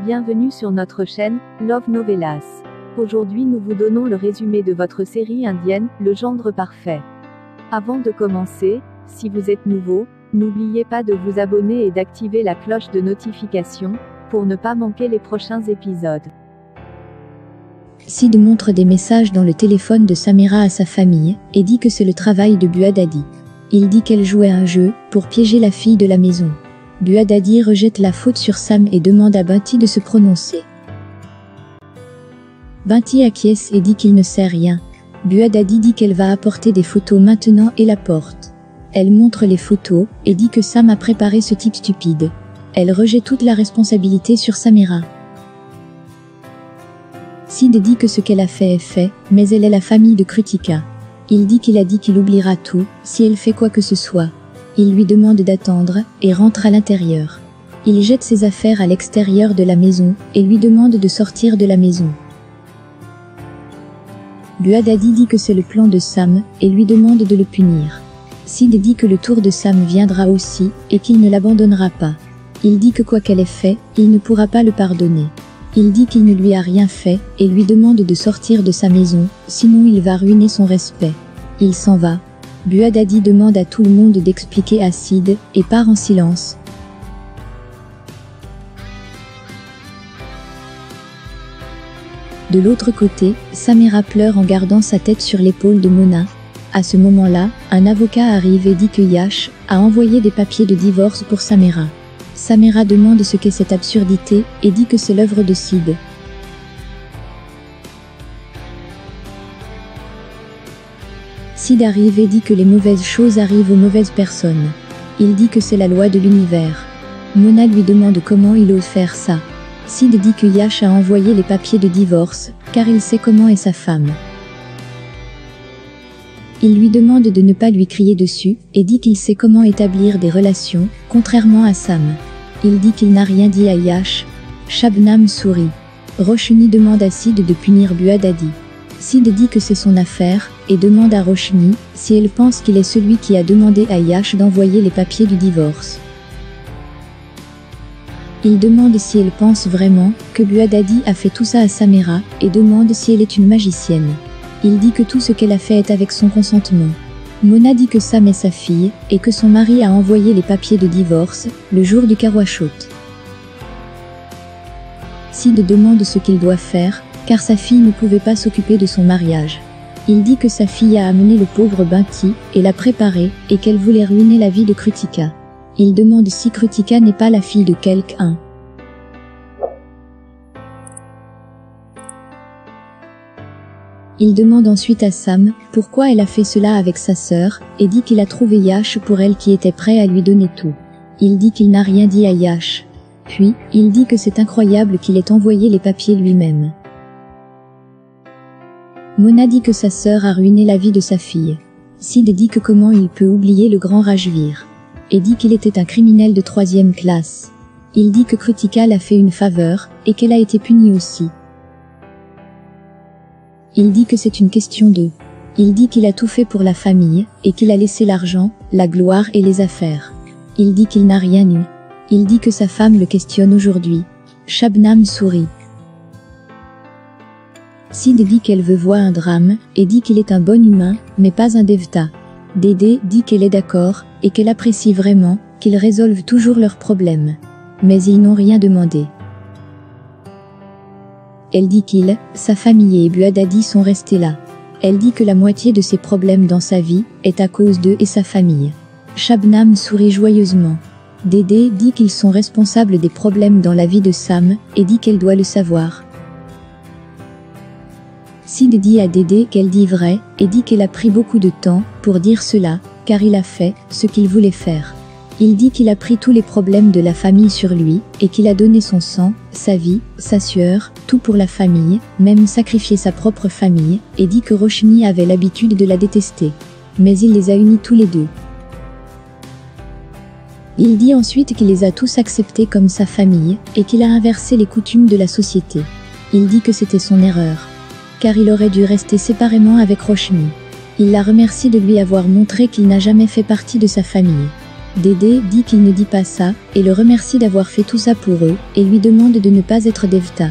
Bienvenue sur notre chaîne, Love Novelas. Aujourd'hui nous vous donnons le résumé de votre série indienne, Le Gendre Parfait. Avant de commencer, si vous êtes nouveau, n'oubliez pas de vous abonner et d'activer la cloche de notification, pour ne pas manquer les prochains épisodes. Sid montre des messages dans le téléphone de Samira à sa famille, et dit que c'est le travail de Buadadi. Il dit qu'elle jouait un jeu, pour piéger la fille de la maison. Buadadi rejette la faute sur Sam et demande à Binti de se prononcer. Binti acquiesce et dit qu'il ne sait rien. Buadadi dit qu'elle va apporter des photos maintenant et la porte. Elle montre les photos, et dit que Sam a préparé ce type stupide. Elle rejette toute la responsabilité sur Samira. Sid dit que ce qu'elle a fait est fait, mais elle est la famille de Krutika. Il dit qu'il oubliera tout, si elle fait quoi que ce soit. Il lui demande d'attendre, et rentre à l'intérieur. Il jette ses affaires à l'extérieur de la maison, et lui demande de sortir de la maison. Buadadi dit que c'est le plan de Sam, et lui demande de le punir. Sid dit que le tour de Sam viendra aussi, et qu'il ne l'abandonnera pas. Il dit que quoi qu'elle ait fait, il ne pourra pas le pardonner. Il dit qu'il ne lui a rien fait, et lui demande de sortir de sa maison, sinon il va ruiner son respect. Il s'en va. Buadadi demande à tout le monde d'expliquer à Sid, et part en silence. De l'autre côté, Samira pleure en gardant sa tête sur l'épaule de Mona. À ce moment-là, un avocat arrive et dit que Yash a envoyé des papiers de divorce pour Samira. Samira demande ce qu'est cette absurdité, et dit que c'est l'œuvre de Sid. Sid arrive et dit que les mauvaises choses arrivent aux mauvaises personnes. Il dit que c'est la loi de l'univers. Mona lui demande comment il ose faire ça. Sid dit que Yash a envoyé les papiers de divorce, car il sait comment est sa femme. Il lui demande de ne pas lui crier dessus, et dit qu'il sait comment établir des relations, contrairement à Sam. Il dit qu'il n'a rien dit à Yash. Shabnam sourit. Roshni demande à Sid de punir Buadadi. Sid dit que c'est son affaire, et demande à Roshni si elle pense qu'il est celui qui a demandé à Yash d'envoyer les papiers du divorce. Il demande si elle pense vraiment que Buadadi a fait tout ça à Samira, et demande si elle est une magicienne. Il dit que tout ce qu'elle a fait est avec son consentement. Mona dit que Sam est sa fille, et que son mari a envoyé les papiers de divorce, le jour du Karwashot. Sid demande ce qu'il doit faire, car sa fille ne pouvait pas s'occuper de son mariage. Il dit que sa fille a amené le pauvre Binti, et l'a préparé, et qu'elle voulait ruiner la vie de Krutika. Il demande si Krutika n'est pas la fille de quelqu'un. Il demande ensuite à Sam pourquoi elle a fait cela avec sa sœur, et dit qu'il a trouvé Yash pour elle qui était prêt à lui donner tout. Il dit qu'il n'a rien dit à Yash. Puis, il dit que c'est incroyable qu'il ait envoyé les papiers lui-même. Mona dit que sa sœur a ruiné la vie de sa fille. Sid dit que comment il peut oublier le grand Rajvir. Et dit qu'il était un criminel de 3e classe. Il dit que Krutika l'a fait une faveur, et qu'elle a été punie aussi. Il dit que c'est une question de. Il dit qu'il a tout fait pour la famille, et qu'il a laissé l'argent, la gloire et les affaires. Il dit qu'il n'a rien eu. Il dit que sa femme le questionne aujourd'hui. Shabnam sourit. Sid dit qu'elle veut voir un drame, et dit qu'il est un bon humain, mais pas un devta. Dédé dit qu'elle est d'accord, et qu'elle apprécie vraiment, qu'ils résolvent toujours leurs problèmes. Mais ils n'ont rien demandé. Elle dit sa famille et Buadadi sont restés là. Elle dit que la moitié de ses problèmes dans sa vie est à cause d'eux et sa famille. Shabnam sourit joyeusement. Dédé dit qu'ils sont responsables des problèmes dans la vie de Sam, et dit qu'elle doit le savoir. Sid dit à Dédé qu'elle dit vrai, et dit qu'elle a pris beaucoup de temps pour dire cela, car il a fait ce qu'il voulait faire. Il dit qu'il a pris tous les problèmes de la famille sur lui, et qu'il a donné son sang, sa vie, sa sueur, tout pour la famille, même sacrifier sa propre famille, et dit que Roshni avait l'habitude de la détester. Mais il les a unis tous les deux. Il dit ensuite qu'il les a tous acceptés comme sa famille, et qu'il a inversé les coutumes de la société. Il dit que c'était son erreur. Car il aurait dû rester séparément avec Roshni. Il la remercie de lui avoir montré qu'il n'a jamais fait partie de sa famille. Dédé dit qu'il ne dit pas ça, et le remercie d'avoir fait tout ça pour eux, et lui demande de ne pas être Devta.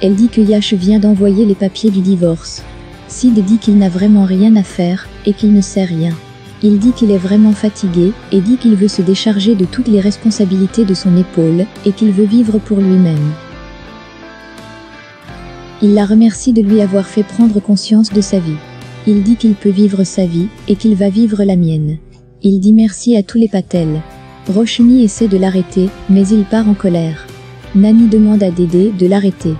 Elle dit que Yash vient d'envoyer les papiers du divorce. Sid dit qu'il n'a vraiment rien à faire, et qu'il ne sait rien. Il dit qu'il est vraiment fatigué, et dit qu'il veut se décharger de toutes les responsabilités de son épaule, et qu'il veut vivre pour lui-même. Il la remercie de lui avoir fait prendre conscience de sa vie. Il dit qu'il peut vivre sa vie, et qu'il va vivre la mienne. Il dit merci à tous les Patel. Roshni essaie de l'arrêter, mais il part en colère. Nani demande à Dédé de l'arrêter.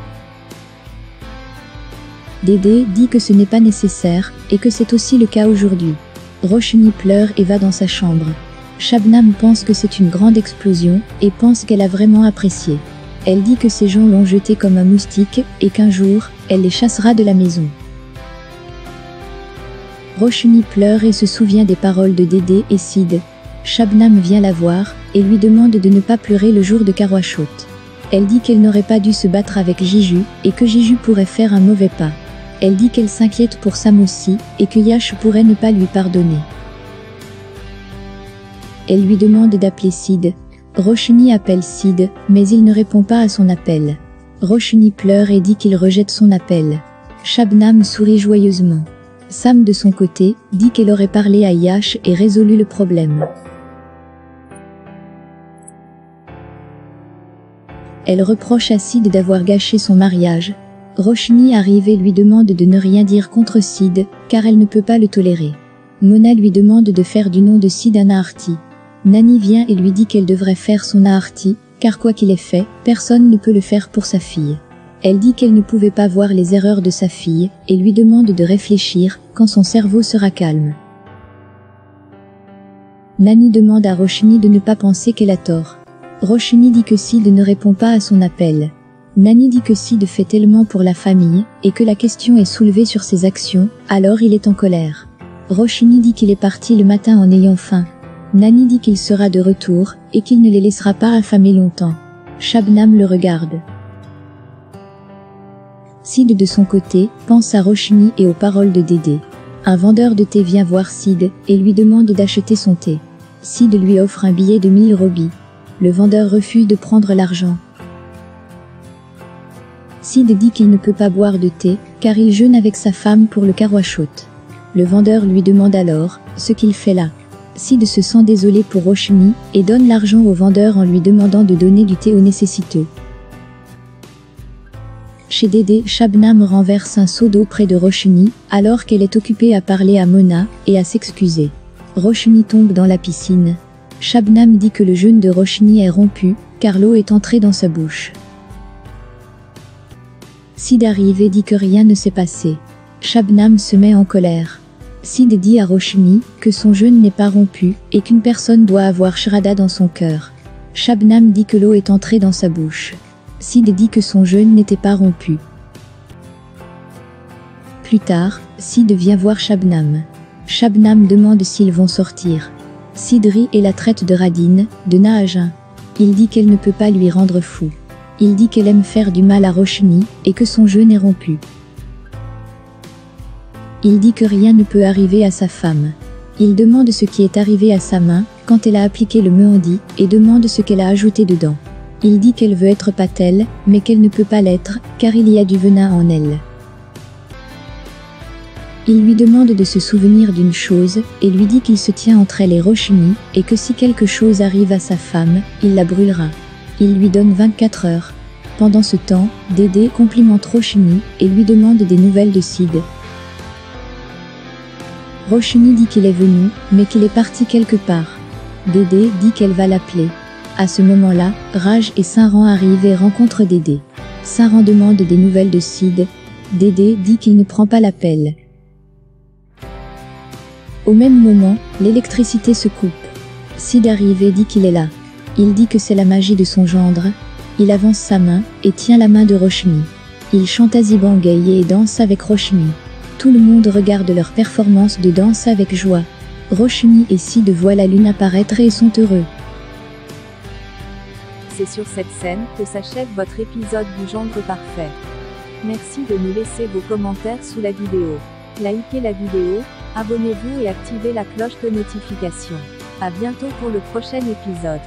Dédé dit que ce n'est pas nécessaire, et que c'est aussi le cas aujourd'hui. Roshni pleure et va dans sa chambre. Shabnam pense que c'est une grande explosion, et pense qu'elle a vraiment apprécié. Elle dit que ces gens l'ont jeté comme un moustique, et qu'un jour, elle les chassera de la maison. Roshni pleure et se souvient des paroles de Dédé et Sid. Shabnam vient la voir, et lui demande de ne pas pleurer le jour de Karwashot. Elle dit qu'elle n'aurait pas dû se battre avec Jiju, et que Jiju pourrait faire un mauvais pas. Elle dit qu'elle s'inquiète pour Sam aussi, et que Yash pourrait ne pas lui pardonner. Elle lui demande d'appeler Sid. Roshni appelle Sid, mais il ne répond pas à son appel. Roshni pleure et dit qu'il rejette son appel. Shabnam sourit joyeusement. Sam de son côté, dit qu'elle aurait parlé à Yash et résolu le problème. Elle reproche à Sid d'avoir gâché son mariage. Roshni arrive et lui demande de ne rien dire contre Sid, car elle ne peut pas le tolérer. Mona lui demande de faire du nom de Sid un Aarti. Nani vient et lui dit qu'elle devrait faire son Aarti, car quoi qu'il ait fait, personne ne peut le faire pour sa fille. Elle dit qu'elle ne pouvait pas voir les erreurs de sa fille, et lui demande de réfléchir, quand son cerveau sera calme. Nani demande à Roshni de ne pas penser qu'elle a tort. Roshni dit que Sid ne répond pas à son appel. Nani dit que Sid fait tellement pour la famille, et que la question est soulevée sur ses actions, alors il est en colère. Roshni dit qu'il est parti le matin en ayant faim. Nani dit qu'il sera de retour, et qu'il ne les laissera pas affamer longtemps. Shabnam le regarde. Sid de son côté, pense à Roshni et aux paroles de Dédé. Un vendeur de thé vient voir Sid, et lui demande d'acheter son thé. Sid lui offre un billet de 1000 robis. Le vendeur refuse de prendre l'argent. Sid dit qu'il ne peut pas boire de thé, car il jeûne avec sa femme pour le Karwashot. Le vendeur lui demande alors, ce qu'il fait là. Sid se sent désolé pour Roshni, et donne l'argent au vendeur en lui demandant de donner du thé aux nécessiteux. Chez Dédé, Shabnam renverse un seau d'eau près de Roshni, alors qu'elle est occupée à parler à Mona, et à s'excuser. Roshni tombe dans la piscine. Shabnam dit que le jeûne de Roshni est rompu, car l'eau est entrée dans sa bouche. Sid arrive et dit que rien ne s'est passé. Shabnam se met en colère. Sid dit à Roshni que son jeûne n'est pas rompu, et qu'une personne doit avoir Shraddha dans son cœur. Shabnam dit que l'eau est entrée dans sa bouche. Sid dit que son jeûne n'était pas rompu. Plus tard, Sid vient voir Shabnam. Shabnam demande s'ils vont sortir. Sid rit et la traite de radine, de Nahaja. Il dit qu'elle ne peut pas lui rendre fou. Il dit qu'elle aime faire du mal à Roshni, et que son jeûne est rompu. Il dit que rien ne peut arriver à sa femme. Il demande ce qui est arrivé à sa main, quand elle a appliqué le mehandi, et demande ce qu'elle a ajouté dedans. Il dit qu'elle veut être Patel, mais qu'elle ne peut pas l'être, car il y a du venin en elle. Il lui demande de se souvenir d'une chose, et lui dit qu'il se tient entre elle et Roshni, et que si quelque chose arrive à sa femme, il la brûlera. Il lui donne 24 heures. Pendant ce temps, Dédé complimente Roshni, et lui demande des nouvelles de Sid. Roshni dit qu'il est venu, mais qu'il est parti quelque part. Dédé dit qu'elle va l'appeler. À ce moment-là, Raj et Saran arrivent et rencontrent Dédé. Saran demande des nouvelles de Sid. Dédé dit qu'il ne prend pas l'appel. Au même moment, l'électricité se coupe. Sid arrive et dit qu'il est là. Il dit que c'est la magie de son gendre. Il avance sa main, et tient la main de Roshni. Il chante Azibangay et danse avec Roshni. Tout le monde regarde leur performance de danse avec joie. Roshni et Sid voient la lune apparaître et sont heureux. C'est sur cette scène que s'achève votre épisode du Gendre Parfait. Merci de nous laisser vos commentaires sous la vidéo. Likez la vidéo, Abonnez-vous et activez la cloche de notification. À bientôt pour le prochain épisode.